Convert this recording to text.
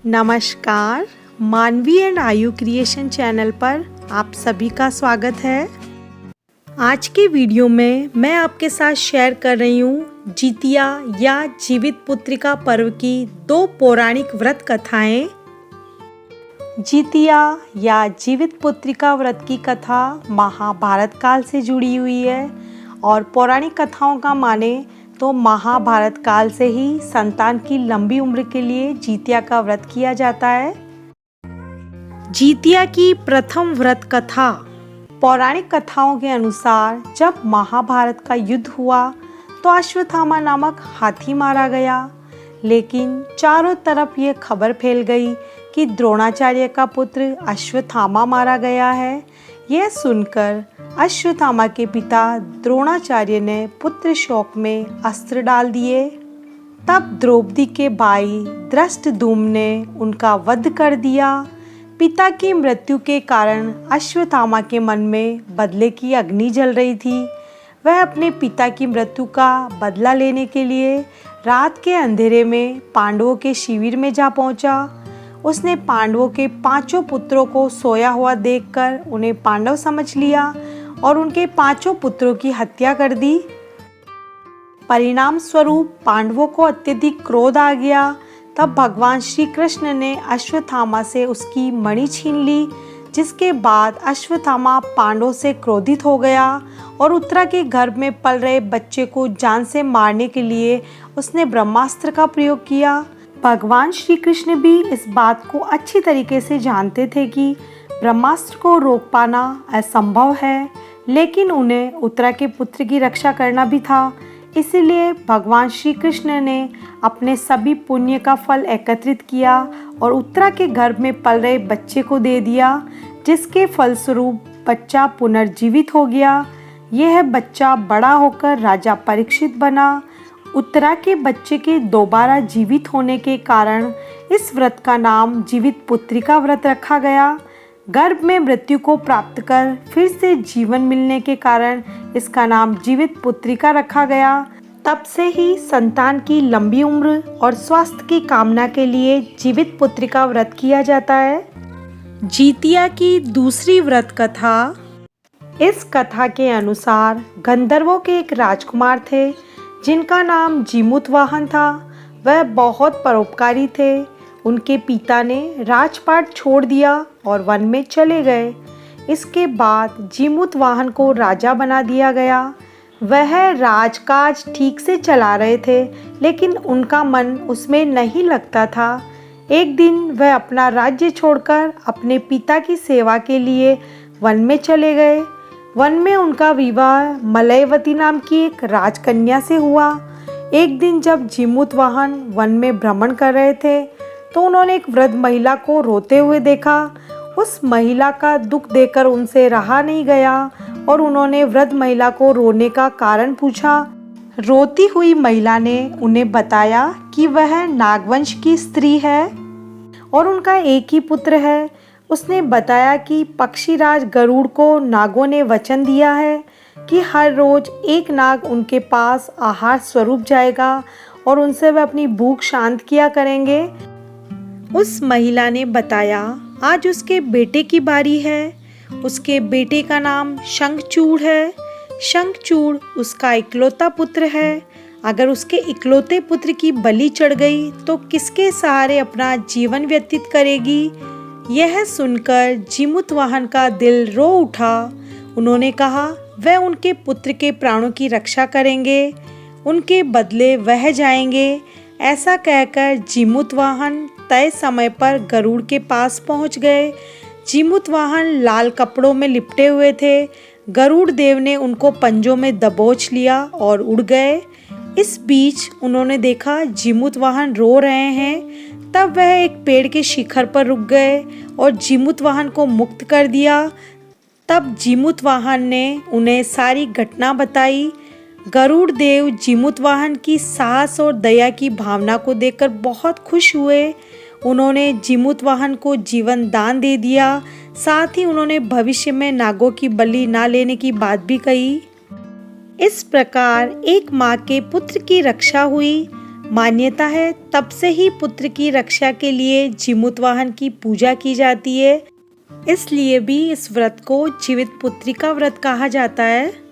नमस्कार, मानवी एंड आयु क्रिएशन चैनल पर आप सभी का स्वागत है। आज के वीडियो में मैं आपके साथ शेयर कर रही हूँ जितिया या जीवित पुत्रिका पर्व की 2 पौराणिक व्रत कथाएं। जितिया या जीवित पुत्रिका व्रत की कथा महाभारत काल से जुड़ी हुई है और पौराणिक कथाओं का माने तो महाभारत काल से ही संतान की लंबी उम्र के लिए जितिया का व्रत किया जाता है। जितिया की प्रथम व्रत कथा। पौराणिक कथाओं के अनुसार जब महाभारत का युद्ध हुआ तो अश्वत्थामा नामक हाथी मारा गया, लेकिन चारों तरफ ये खबर फैल गई कि द्रोणाचार्य का पुत्र अश्वत्थामा मारा गया है। यह सुनकर अश्वत्थामा के पिता द्रोणाचार्य ने पुत्र शोक में अस्त्र डाल दिए। तब द्रौपदी के भाई धृष्टद्युम्न ने उनका वध कर दिया। पिता की मृत्यु के कारण अश्वत्थामा के मन में बदले की अग्नि जल रही थी। वह अपने पिता की मृत्यु का बदला लेने के लिए रात के अंधेरे में पांडवों के शिविर में जा पहुंचा। उसने पांडवों के 5 पुत्रों को सोया हुआ देखकर उन्हें पांडव समझ लिया और उनके 5 पुत्रों की हत्या कर दी। परिणाम स्वरूप पांडवों को अत्यधिक क्रोध आ गया। तब भगवान श्री कृष्ण ने अश्वत्थामा से उसकी मणि छीन ली, जिसके बाद अश्वत्थामा पांडवों से क्रोधित हो गया और उत्तरा के गर्भ में पल रहे बच्चे को जान से मारने के लिए उसने ब्रह्मास्त्र का प्रयोग किया। भगवान श्री कृष्ण भी इस बात को अच्छी तरीके से जानते थे कि ब्रह्मास्त्र को रोक पाना असंभव है, लेकिन उन्हें उत्तरा के पुत्र की रक्षा करना भी था। इसलिए भगवान श्री कृष्ण ने अपने सभी पुण्य का फल एकत्रित किया और उत्तरा के गर्भ में पल रहे बच्चे को दे दिया, जिसके फलस्वरूप बच्चा पुनर्जीवित हो गया। यह बच्चा बड़ा होकर राजा परीक्षित बना। उत्तरा के बच्चे के दोबारा जीवित होने के कारण इस व्रत का नाम जीवित पुत्रिका व्रत रखा गया। गर्भ में मृत्यु को प्राप्त कर फिर से जीवन मिलने के कारण इसका नाम जीवित पुत्रिका रखा गया। तब से ही संतान की लंबी उम्र और स्वास्थ्य की कामना के लिए जीवित पुत्रिका व्रत किया जाता है। जितिया की दूसरी व्रत कथा। इस कथा के अनुसार गंधर्वों के एक राजकुमार थे जिनका नाम जीमूतवाहन था। वह बहुत परोपकारी थे। उनके पिता ने राजपाट छोड़ दिया और वन में चले गए। इसके बाद जीमूतवाहन को राजा बना दिया गया। वह राजकाज ठीक से चला रहे थे, लेकिन उनका मन उसमें नहीं लगता था। एक दिन वह अपना राज्य छोड़कर अपने पिता की सेवा के लिए वन में चले गए। वन में उनका विवाह मलयवती नाम की एक राजकन्या से हुआ। एक दिन जब जीमूतवाहन वन में भ्रमण कर रहे थे तो उन्होंने एक वृद्ध महिला को रोते हुए देखा। उस महिला का दुख देखकर उनसे रहा नहीं गया और उन्होंने वृद्ध महिला को रोने का कारण पूछा। रोती हुई महिला ने उन्हें बताया कि वह नागवंश की स्त्री है और उनका एक ही पुत्र है। उसने बताया कि पक्षीराज गरुड़ को नागों ने वचन दिया है कि हर रोज एक नाग उनके पास आहार स्वरूप जाएगा और उनसे वह अपनी भूख शांत किया करेंगे। उस महिला ने बताया आज उसके बेटे की बारी है। उसके बेटे का नाम शंखचूड़ है। शंखचूड़ उसका इकलौता पुत्र है। अगर उसके इकलौते पुत्र की बलि चढ़ गई तो किसके सहारे अपना जीवन व्यतीत करेगी। यह सुनकर जीमूतवाहन का दिल रो उठा। उन्होंने कहा वह उनके पुत्र के प्राणों की रक्षा करेंगे, उनके बदले वह जाएंगे। ऐसा कहकर जीमूतवाहन तय समय पर गरुड़ के पास पहुंच गए। जीमूतवाहन लाल कपड़ों में लिपटे हुए थे। गरुड़ देव ने उनको पंजों में दबोच लिया और उड़ गए। इस बीच उन्होंने देखा जीमूतवाहन रो रहे हैं। तब वह एक पेड़ के शिखर पर रुक गए और जीमूतवाहन को मुक्त कर दिया। तब जीमूतवाहन ने उन्हें सारी घटना बताई। गरुड़ देव जीमूतवाहन की साहस और दया की भावना को देखकर बहुत खुश हुए। उन्होंने जीमूतवाहन को जीवन दान दे दिया। साथ ही उन्होंने भविष्य में नागों की बलि ना लेने की बात भी कही। इस प्रकार एक माँ के पुत्र की रक्षा हुई। मान्यता है तब से ही पुत्र की रक्षा के लिए जीमूत वाहन की पूजा की जाती है। इसलिए भी इस व्रत को जीवित पुत्री का व्रत कहा जाता है।